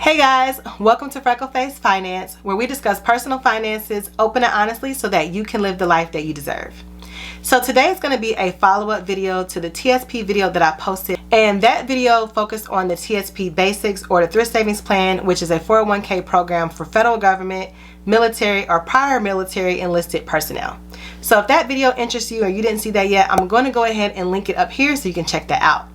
Hey guys, welcome to FreckleFace Finance, where we discuss personal finances open and honestly so that you can live the life that you deserve. So today is going to be a follow-up video to the TSP video that I posted, and that video focused on the TSP basics, or the Thrift Savings Plan, which is a 401k program for federal government, military, or prior military enlisted personnel. So if that video interests you or you didn't see that yet, I'm going to go ahead and link it up here so you can check that out.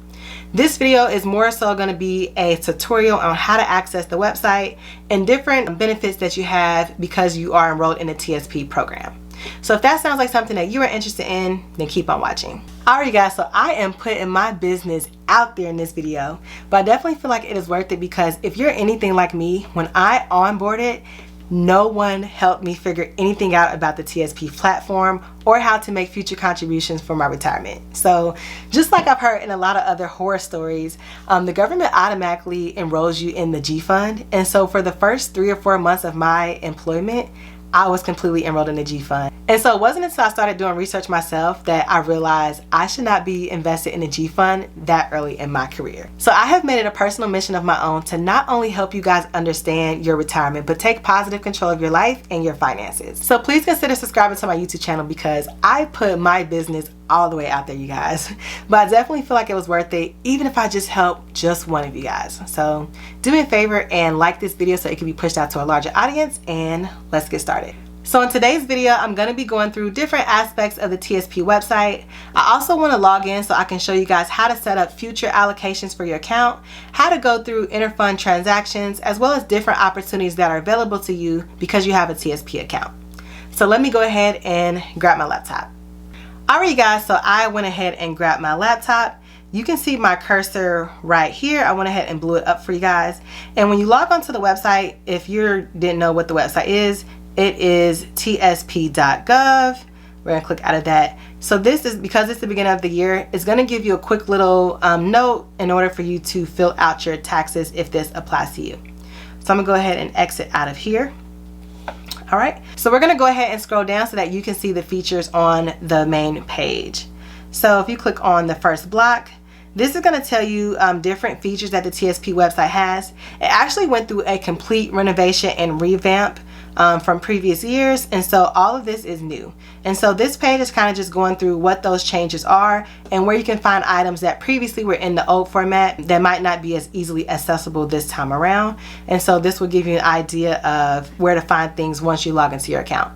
This video is more so going to be a tutorial on how to access the website and different benefits that you have because you are enrolled in the TSP program. So if that sounds like something that you are interested in, then keep on watching. Alright guys, so I am putting my business out there in this video, but I definitely feel like it is worth it because if you're anything like me, when I onboarded, no one helped me figure anything out about the TSP platform or how to make future contributions for my retirement. So just like I've heard in a lot of other horror stories, the government automatically enrolls you in the G Fund. And so for the first 3 or 4 months of my employment, I was completely enrolled in the G Fund. And so it wasn't until I started doing research myself that I realized I should not be invested in the G Fund that early in my career. So I have made it a personal mission of my own to not only help you guys understand your retirement, but take positive control of your life and your finances. So please consider subscribing to my YouTube channel because I put my business all the way out there, you guys. But I definitely feel like it was worth it, even if I just help just one of you guys. So do me a favor and like this video so it can be pushed out to a larger audience, and let's get started. So in today's video, I'm going to be going through different aspects of the TSP website. I also want to log in so I can show you guys how to set up future allocations for your account, how to go through interfund transactions, as well as different opportunities that are available to you because you have a TSP account. So let me go ahead and grab my laptop. Alright guys, so I went ahead and grabbed my laptop. You can see my cursor right here. I went ahead and blew it up for you guys. And when you log onto the website, if you didn't know what the website is, it is tsp.gov. We're going to click out of that. So this is, because it's the beginning of the year, it's going to give you a quick little note in order for you to fill out your taxes if this applies to you. So I'm going to go ahead and exit out of here. Alright, so we're going to go ahead and scroll down so that you can see the features on the main page. So if you click on the first block, this is going to tell you different features that the TSP website has. It actually went through a complete renovation and revamp from previous years, and so all of this is new. And so this page is kind of just going through what those changes are and where you can find items that previously were in the old format that might not be as easily accessible this time around. And so this will give you an idea of where to find things once you log into your account.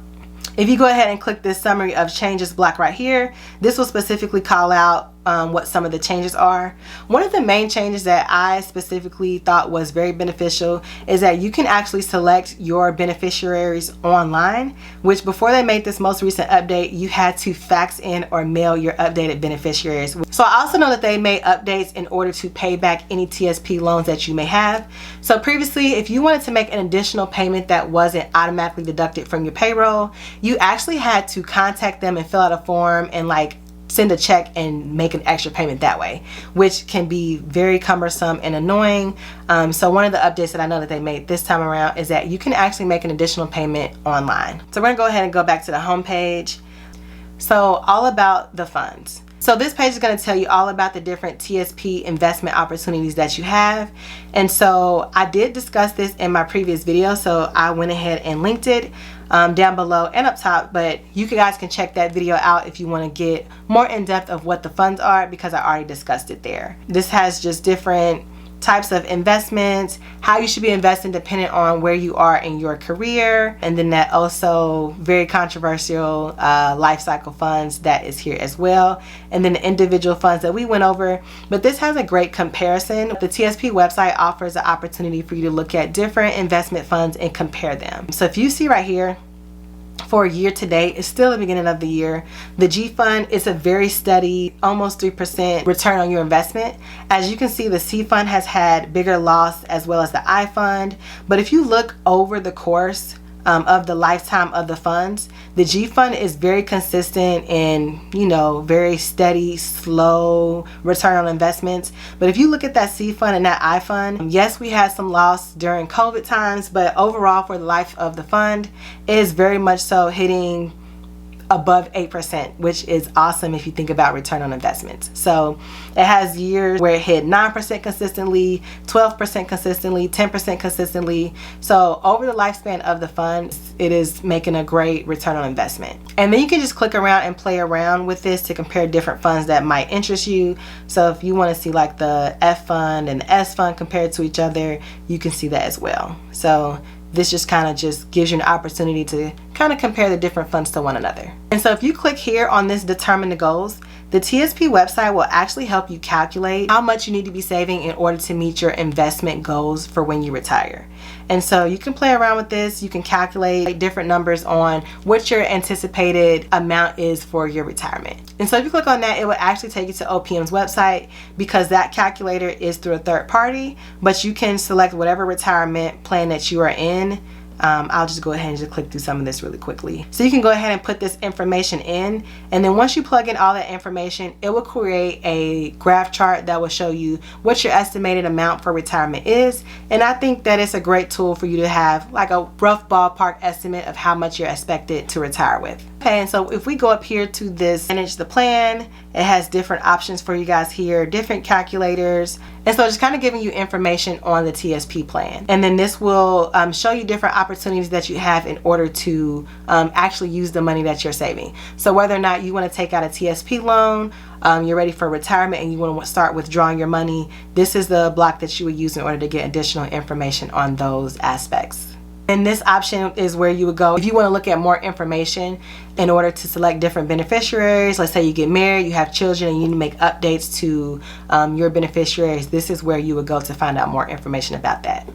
If you go ahead and click this summary of changes block right here, this will specifically call out what some of the changes are. One of the main changes that I specifically thought was very beneficial is that you can actually select your beneficiaries online, which before they made this most recent update, you had to fax in or mail your updated beneficiaries. So I also know that they made updates in order to pay back any TSP loans that you may have. So previously, if you wanted to make an additional payment that wasn't automatically deducted from your payroll, you actually had to contact them and fill out a form and send a check and make an extra payment that way, which can be very cumbersome and annoying. So one of the updates that I know that they made this time around is that you can actually make an additional payment online. So we're gonna go ahead and go back to the home page. So all about the funds. So this page is going to tell you all about the different TSP investment opportunities that you have. And so I did discuss this in my previous video, so I went ahead and linked it down below and up top, but you guys can check that video out if you want to get more in depth of what the funds are, because I already discussed it there. This has just different types of investments, how you should be investing depending on where you are in your career, and then that also very controversial life cycle funds that is here as well, and then the individual funds that we went over. But this has a great comparison. The TSP website offers the opportunity for you to look at different investment funds and compare them. So if you see right here, for year to date, it's still the beginning of the year, the G Fund is a very steady, almost 3% return on your investment. As you can see, the C Fund has had bigger loss, as well as the I Fund. But if you look over the course of the lifetime of the funds, the G Fund is very consistent and, very steady, slow return on investments. But if you look at that C Fund and that I Fund, yes, we had some loss during COVID times, but overall for the life of the fund, it is very much so hitting above 8%, which is awesome if you think about return on investments. So it has years where it hit 9% consistently, 12% consistently, 10% consistently. So over the lifespan of the fund, it is making a great return on investment. And then you can just click around and play around with this to compare different funds that might interest you. So if you want to see like the F fund and the S fund compared to each other, you can see that as well. So this just kind of just gives you an opportunity to kind of compare the different funds to one another. And so if you click here on this determine the goals, the TSP website will actually help you calculate how much you need to be saving in order to meet your investment goals for when you retire. And so you can play around with this. You can calculate different numbers on what your anticipated amount is for your retirement. And so if you click on that, it will actually take you to OPM's website, because that calculator is through a third party, but you can select whatever retirement plan that you are in. I'll just go ahead and just click through some of this really quickly. So you can go ahead and put this information in, and then once you plug in all that information, it will create a graph chart that will show you what your estimated amount for retirement is. And I think that it's a great tool for you to have like a rough ballpark estimate of how much you're expected to retire with. Okay, and so if we go up here to this manage the plan, it has different options for you guys here, different calculators. And so just kind of giving you information on the TSP plan. And then this will show you different opportunities that you have in order to actually use the money that you're saving. So whether or not you want to take out a TSP loan, you're ready for retirement and you want to start withdrawing your money, this is the block that you would use in order to get additional information on those aspects. And this option is where you would go if you want to look at more information in order to select different beneficiaries. Let's say you get married, you have children, and you need to make updates to your beneficiaries. This is where you would go to find out more information about that.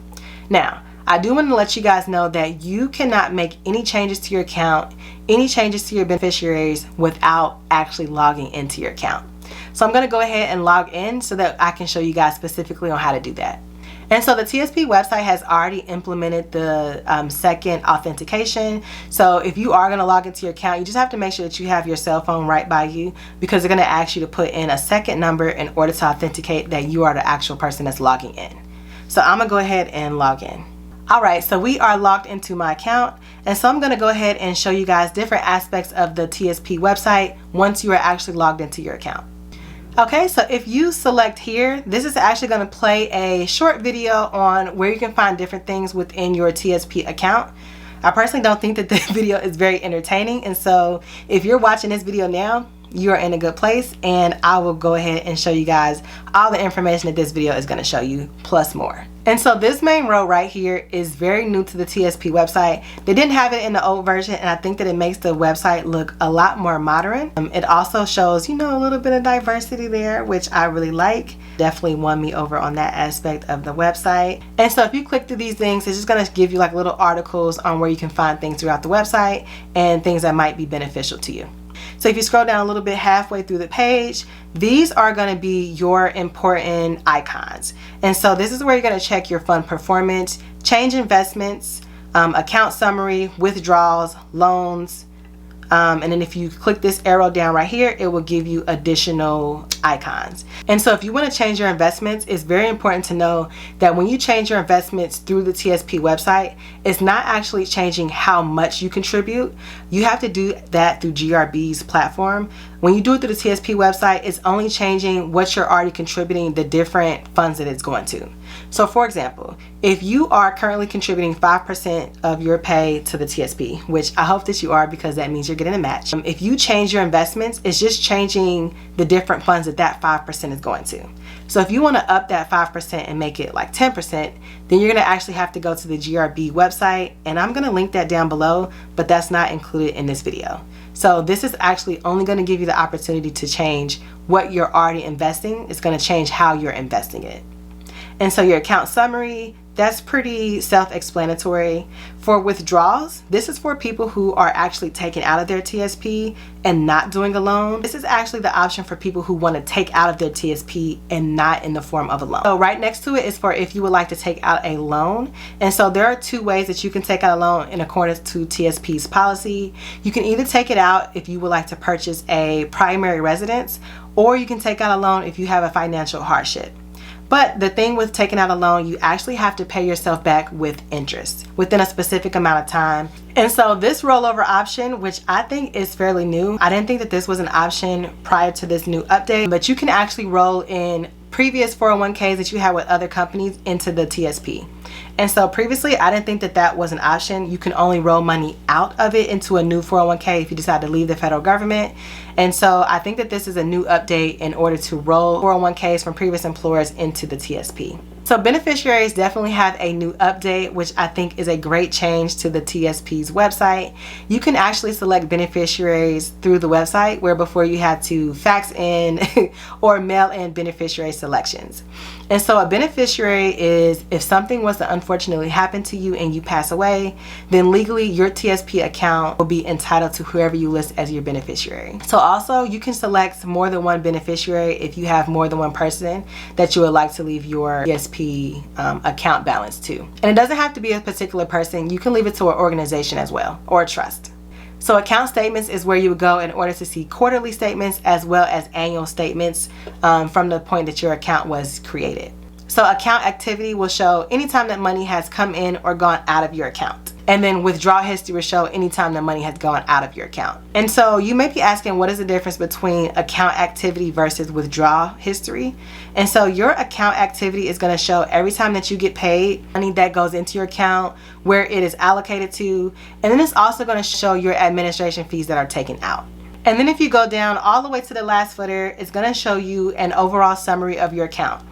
Now, I do want to let you guys know that you cannot make any changes to your account, any changes to your beneficiaries without actually logging into your account. So I'm going to go ahead and log in so that I can show you guys specifically on how to do that. And so the TSP website has already implemented the second authentication. So if you are going to log into your account, you just have to make sure that you have your cell phone right by you, because they're going to ask you to put in a second number in order to authenticate that you are the actual person that's logging in. So I'm going to go ahead and log in. All right, so we are logged into my account. And so I'm going to go ahead and show you guys different aspects of the TSP website once you are actually logged into your account. Okay, so if you select here, this is actually going to play a short video on where you can find different things within your TSP account. I personally don't think that the video is very entertaining, and so if you're watching this video now, you are in a good place, and I will go ahead and show you guys all the information that this video is going to show you, plus more. And so this main row right here is very new to the TSP website. They didn't have it in the old version, and I think that it makes the website look a lot more modern. It also shows, you know, a little bit of diversity there, which I really like. Definitely won me over on that aspect of the website. And so if you click through these things, it's just going to give you like little articles on where you can find things throughout the website and things that might be beneficial to you. So if you scroll down a little bit halfway through the page, these are going to be your important icons. And so this is where you're going to check your fund performance, change investments, account summary, withdrawals, loans. And then if you click this arrow down right here, it will give you additional icons. And so if you want to change your investments, it's very important to know that when you change your investments through the TSP website, it's not actually changing how much you contribute. You have to do that through GRB's platform. When you do it through the TSP website, it's only changing what you're already contributing, the different funds that it's going to. So for example, if you are currently contributing 5% of your pay to the TSP, which I hope that you are, because that means you're getting a match. If you change your investments, it's just changing the different funds that 5% is going to. So if you want to up that 5% and make it like 10%, then you're going to actually have to go to the GRB website, and I'm going to link that down below, but that's not included in this video. So this is actually only going to give you the opportunity to change what you're already investing. It's going to change how you're investing it. And so your account summary, that's pretty self-explanatory. For withdrawals, this is for people who are actually taking out of their TSP and not doing a loan. This is actually the option for people who want to take out of their TSP and not in the form of a loan. So right next to it is for if you would like to take out a loan. And so there are two ways that you can take out a loan in accordance to TSP's policy. You can either take it out if you would like to purchase a primary residence, or you can take out a loan if you have a financial hardship. But the thing with taking out a loan, you actually have to pay yourself back with interest within a specific amount of time. And so this rollover option, which I think is fairly new, I didn't think that this was an option prior to this new update, but you can actually roll in previous 401ks that you had with other companies into the TSP. And so previously, I didn't think that that was an option. You can only roll money out of it into a new 401k if you decide to leave the federal government. And so I think that this is a new update in order to roll 401ks from previous employers into the TSP. So beneficiaries definitely have a new update, which I think is a great change to the TSP's website. You can actually select beneficiaries through the website, where before you had to fax in or mail in beneficiary selections. And so a beneficiary is if something was to unfortunately happen to you and you pass away, then legally your TSP account will be entitled to whoever you list as your beneficiary. So also you can select more than one beneficiary if you have more than one person that you would like to leave your TSP account balance to. And it doesn't have to be a particular person. You can leave it to an organization as well, or a trust. So account statements is where you would go in order to see quarterly statements as well as annual statements from the point that your account was created. So account activity will show anytime that money has come in or gone out of your account. And then withdrawal history will show anytime the money has gone out of your account. And so you may be asking, what is the difference between account activity versus withdrawal history? And so your account activity is going to show every time that you get paid, money that goes into your account, where it is allocated to, and then it's also going to show your administration fees that are taken out. And then if you go down all the way to the last footer, it's going to show you an overall summary of your account.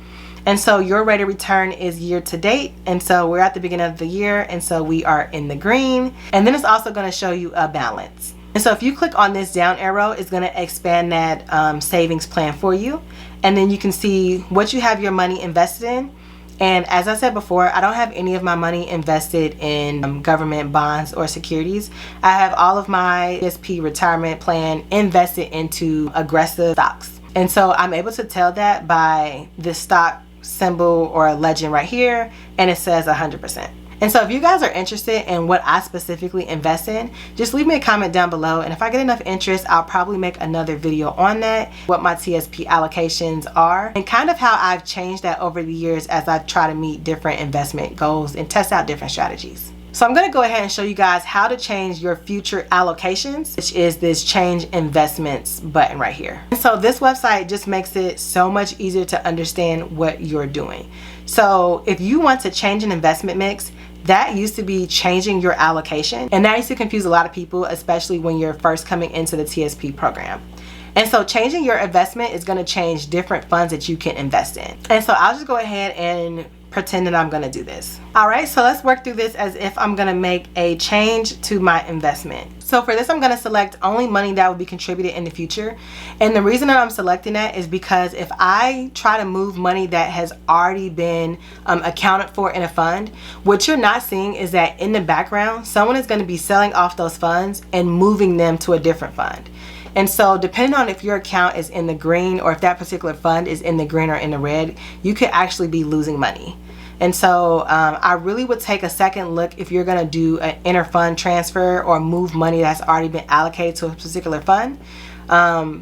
And so your rate of return is year to date. And so we're at the beginning of the year. And so we are in the green. And then it's also going to show you a balance. And so if you click on this down arrow, it's going to expand that savings plan for you. And then you can see what you have your money invested in. And as I said before, I don't have any of my money invested in government bonds or securities. I have all of my TSP retirement plan invested into aggressive stocks. And so I'm able to tell that by this stock symbol or a legend right here, and it says 100%. And so if you guys are interested in what I specifically invest in, just leave me a comment down below, and if I get enough interest, I'll probably make another video on that, what my TSP allocations are, and kind of how I've changed that over the years as I've tried to meet different investment goals and test out different strategies. So I'm going to go ahead and show you guys how to change your future allocations, which is this change investments button right here. And so this website just makes it so much easier to understand what you're doing. So if you want to change an investment mix, that used to be changing your allocation, and that used to confuse a lot of people, especially when you're first coming into the TSP program. And so changing your investment is going to change different funds that you can invest in. And so I'll just go ahead and pretend that I'm going to do this. All right, so let's work through this as if I'm going to make a change to my investment. So for this, I'm going to select only money that will be contributed in the future. And the reason that I'm selecting that is because if I try to move money that has already been accounted for in a fund, what you're not seeing is that in the background, someone is going to be selling off those funds and moving them to a different fund. And so depending on if your account is in the green or if that particular fund is in the green or in the red, you could actually be losing money. And so I really would take a second look if you're going to do an inter-fund transfer or move money that's already been allocated to a particular fund.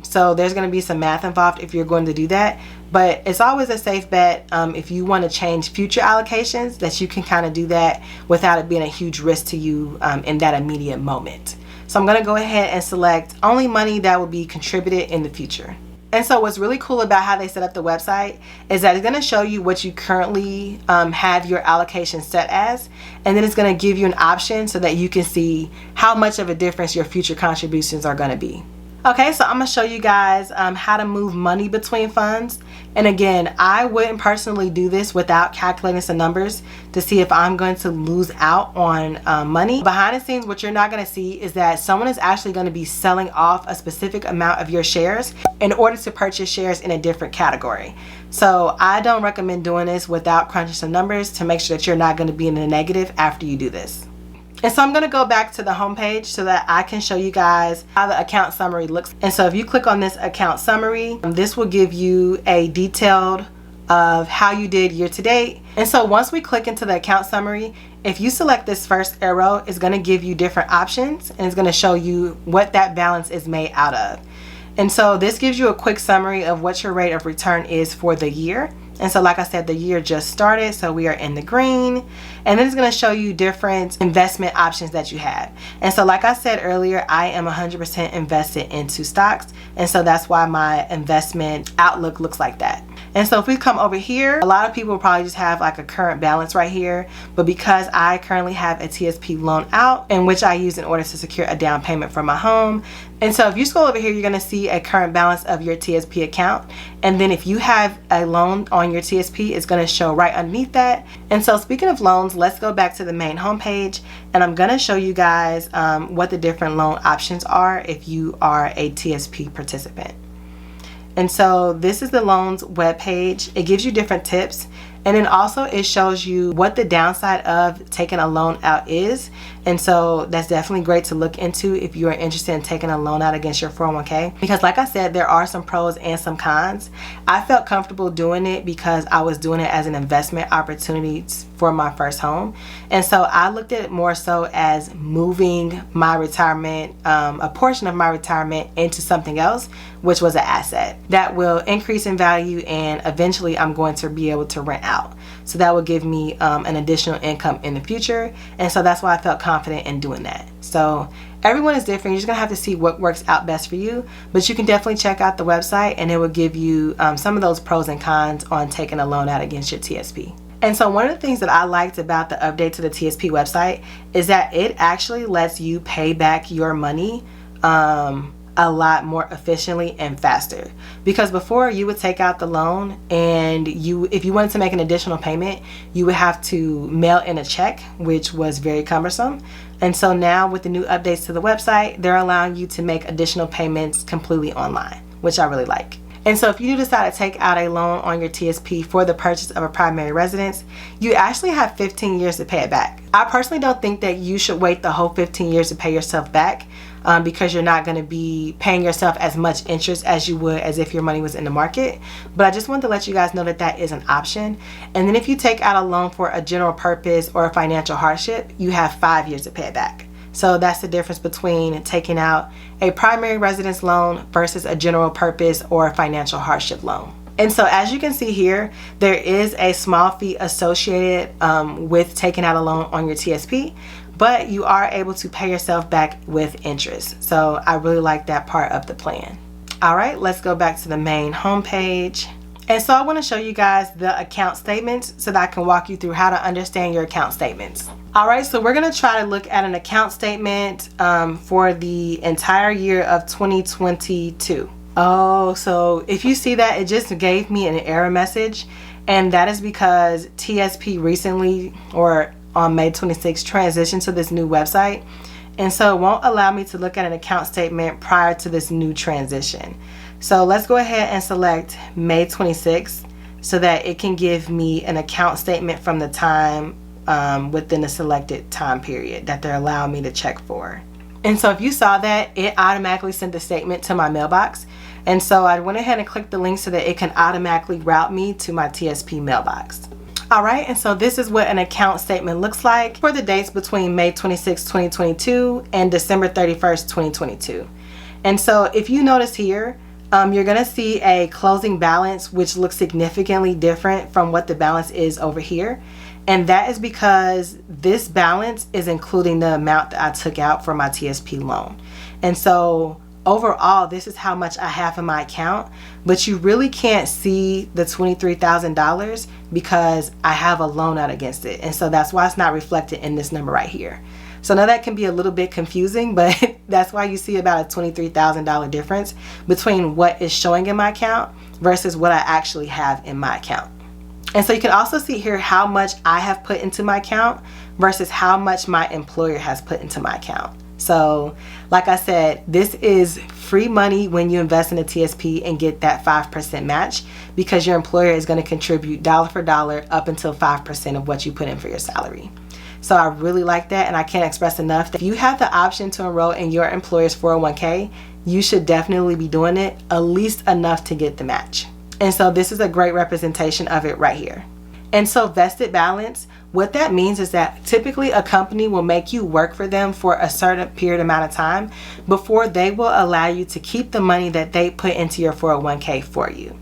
So there's going to be some math involved if you're going to do that. But it's always a safe bet if you want to change future allocations that you can kind of do that without it being a huge risk to you in that immediate moment. So I'm going to go ahead and select only money that will be contributed in the future. And so what's really cool about how they set up the website is that it's going to show you what you currently have your allocation set as, and then it's going to give you an option so that you can see how much of a difference your future contributions are going to be. Okay, so I'm going to show you guys how to move money between funds. And again, I wouldn't personally do this without calculating some numbers to see if I'm going to lose out on money. Behind the scenes, what you're not going to see is that someone is actually going to be selling off a specific amount of your shares in order to purchase shares in a different category. So I don't recommend doing this without crunching some numbers to make sure that you're not going to be in the negative after you do this. And so I'm going to go back to the home page so that I can show you guys how the account summary looks. And so if you click on this account summary, this will give you a detailed of how you did year to date. And so once we click into the account summary, if you select this first arrow, it's going to give you different options and it's going to show you what that balance is made out of. And so this gives you a quick summary of what your rate of return is for the year. And so like I said, the year just started, so we are in the green. And then it's going to show you different investment options that you have. And so like I said earlier, I am 100% invested into stocks, and so that's why my investment outlook looks like that. And so if we come over here, a lot of people will probably just have like a current balance right here, but because I currently have a TSP loan out, in which I use in order to secure a down payment for my home. And so if you scroll over here, you're going to see a current balance of your TSP account. And then if you have a loan on your TSP, it's going to show right underneath that. And so speaking of loans, let's go back to the main homepage, and I'm going to show you guys what the different loan options are if you are a TSP participant. And so this is the loans webpage. It gives you different tips, and then also it shows you what the downside of taking a loan out is. And so that's definitely great to look into if you are interested in taking a loan out against your 401k, because like I said, there are some pros and some cons. I felt comfortable doing it because I was doing it as an investment opportunity for my first home. And so I looked at it more so as moving my retirement, a portion of my retirement, into something else, which was an asset that will increase in value, and eventually I'm going to be able to rent out. So that will give me an additional income in the future. And so that's why I felt confident in doing that. So everyone is different. You're just gonna have to see what works out best for you, but you can definitely check out the website, and it will give you some of those pros and cons on taking a loan out against your TSP. And so one of the things that I liked about the update to the TSP website is that it actually lets you pay back your money a lot more efficiently and faster. Because before, you would take out the loan, and if you wanted to make an additional payment, you would have to mail in a check, which was very cumbersome. And so now with the new updates to the website, they're allowing you to make additional payments completely online, which I really like. And so if you do decide to take out a loan on your TSP for the purchase of a primary residence, you actually have 15 years to pay it back. I personally don't think that you should wait the whole 15 years to pay yourself back, because you're not going to be paying yourself as much interest as you would as if your money was in the market. But I just wanted to let you guys know that that is an option. And then if you take out a loan for a general purpose or a financial hardship, you have 5 years to pay it back. So that's the difference between taking out a primary residence loan versus a general purpose or a financial hardship loan. And so as you can see here, there is a small fee associated with taking out a loan on your TSP, but you are able to pay yourself back with interest. So I really like that part of the plan. All right, let's go back to the main homepage. And so I want to show you guys the account statements so that I can walk you through how to understand your account statements. All right, so we're going to try to look at an account statement for the entire year of 2022. Oh, so if you see that, it just gave me an error message, and that is because TSP recently, or on May 26th, transitioned to this new website, and so it won't allow me to look at an account statement prior to this new transition. So let's go ahead and select May 26th so that it can give me an account statement from the time within the selected time period that they're allowing me to check for. And so if you saw that, it automatically sent the statement to my mailbox. And so I went ahead and clicked the link so that it can automatically route me to my TSP mailbox. All right, and so this is what an account statement looks like for the dates between May 26, 2022 and December 31st, 2022. And so if you notice here, you're going to see a closing balance, which looks significantly different from what the balance is over here. And that is because this balance is including the amount that I took out for my TSP loan. And so overall, this is how much I have in my account, but you really can't see the $23,000 because I have a loan out against it. And so that's why it's not reflected in this number right here. So now that can be a little bit confusing, but that's why you see about a $23,000 difference between what is showing in my account versus what I actually have in my account. And so you can also see here how much I have put into my account versus how much my employer has put into my account. So like I said, this is free money when you invest in a TSP and get that 5% match, because your employer is going to contribute dollar for dollar up until 5% of what you put in for your salary. So I really like that, and I can't express enough that if you have the option to enroll in your employer's 401k, you should definitely be doing it, at least enough to get the match. And so this is a great representation of it right here. And so vested balance, what that means is that typically a company will make you work for them for a certain period amount of time before they will allow you to keep the money that they put into your 401k for you.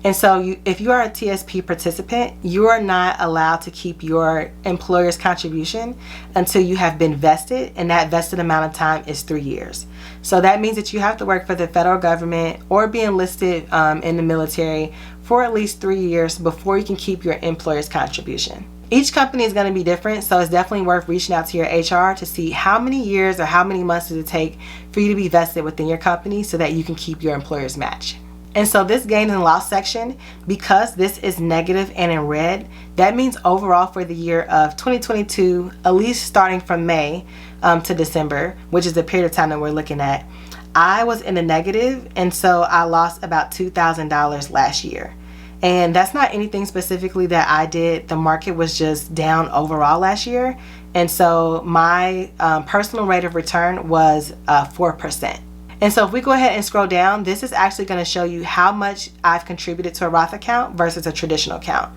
And so if you are a TSP participant, you are not allowed to keep your employer's contribution until you have been vested, and that vested amount of time is 3 years. So that means that you have to work for the federal government or be enlisted in the military for at least 3 years before you can keep your employer's contribution. Each company is going to be different, so it's definitely worth reaching out to your HR to see how many years or how many months does it take for you to be vested within your company so that you can keep your employer's match. And so this gain and loss section, because this is negative and in red, that means overall for the year of 2022, at least starting from May to December, which is the period of time that we're looking at, I was in the negative, and so I lost about $2,000 last year. And that's not anything specifically that I did. The market was just down overall last year. And so my personal rate of return was 4%. And so if we go ahead and scroll down, this is actually going to show you how much I've contributed to a Roth account versus a traditional account.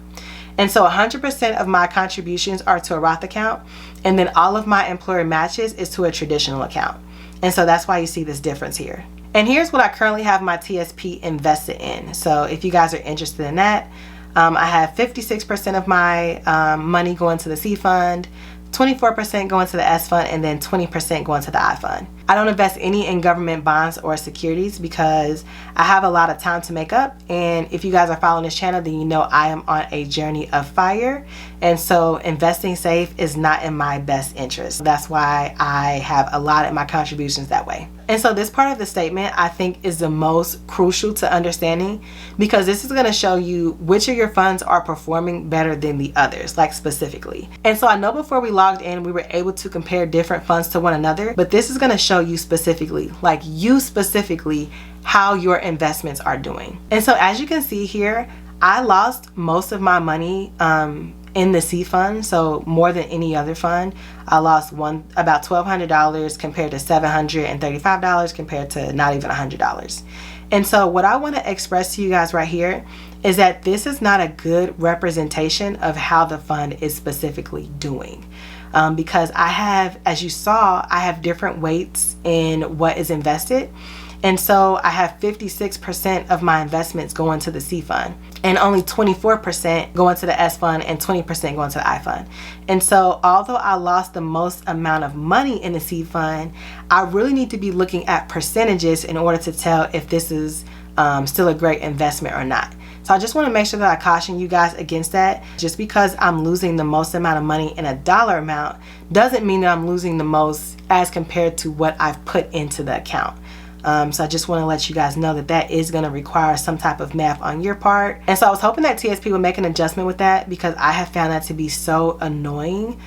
And so 100% of my contributions are to a Roth account, and then all of my employer matches is to a traditional account. And so that's why you see this difference here. And here's what I currently have my TSP invested in. So if you guys are interested in that, I have 56% of my money going to the C fund, 24% going to the S fund, and then 20% going to the I fund. I don't invest any in government bonds or securities because I have a lot of time to make up. And if you guys are following this channel, then you know I am on a journey of FIRE. And so investing safe is not in my best interest. That's why I have allotted my contributions that way. And so this part of the statement I think is the most crucial to understanding, because this is going to show you which of your funds are performing better than the others, like specifically. And so I know before we logged in, we were able to compare different funds to one another, but this is going to show you specifically, like you specifically, how your investments are doing. And so as you can see here, I lost most of my money in the C fund, so more than any other fund. I lost about $1,200 compared to $735 compared to not even $100. And so what I want to express to you guys right here is that this is not a good representation of how the fund is specifically doing. Because I have, as you saw, I have different weights in what is invested. And so I have 56% of my investments going to the C fund, and only 24% going to the S fund, and 20% going to the I fund. And so although I lost the most amount of money in the C fund, I really need to be looking at percentages in order to tell if this is still a great investment or not. So I just want to make sure that I caution you guys against that. Just because I'm losing the most amount of money in a dollar amount doesn't mean that I'm losing the most as compared to what I've put into the account. So I just want to let you guys know that that is going to require some type of math on your part. And so I was hoping that TSP would make an adjustment with that, because I have found that to be so annoying,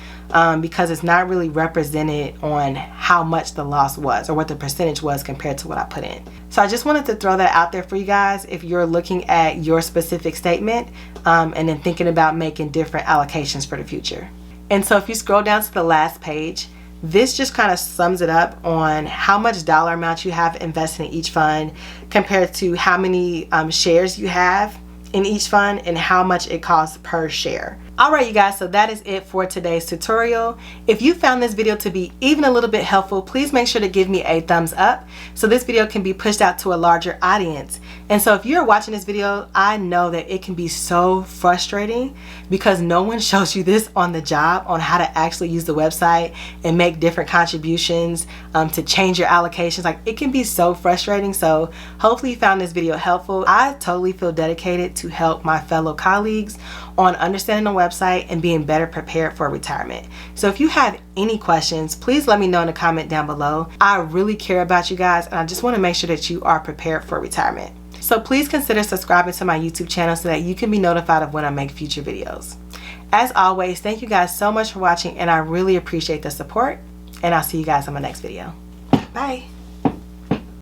because it's not really represented on how much the loss was or what the percentage was compared to what I put in. So I just wanted to throw that out there for you guys if you're looking at your specific statement and then thinking about making different allocations for the future. And so if you scroll down to the last page, this just kind of sums it up on how much dollar amount you have invested in each fund compared to how many shares you have in each fund and how much it costs per share. Alright you guys, so that is it for today's tutorial. If you found this video to be even a little bit helpful, please make sure to give me a thumbs up so this video can be pushed out to a larger audience. And so if you're watching this video, I know that it can be so frustrating because no one shows you this on the job on how to actually use the website and make different contributions to change your allocations. Like, it can be so frustrating. So hopefully you found this video helpful. I totally feel dedicated to help my fellow colleagues on understanding the website and being better prepared for retirement. So if you have any questions, please let me know in the comment down below. I really care about you guys, and I just want to make sure that you are prepared for retirement. So please consider subscribing to my YouTube channel so that you can be notified of when I make future videos. As always, thank you guys so much for watching, and I really appreciate the support, and I'll see you guys on my next video. Bye.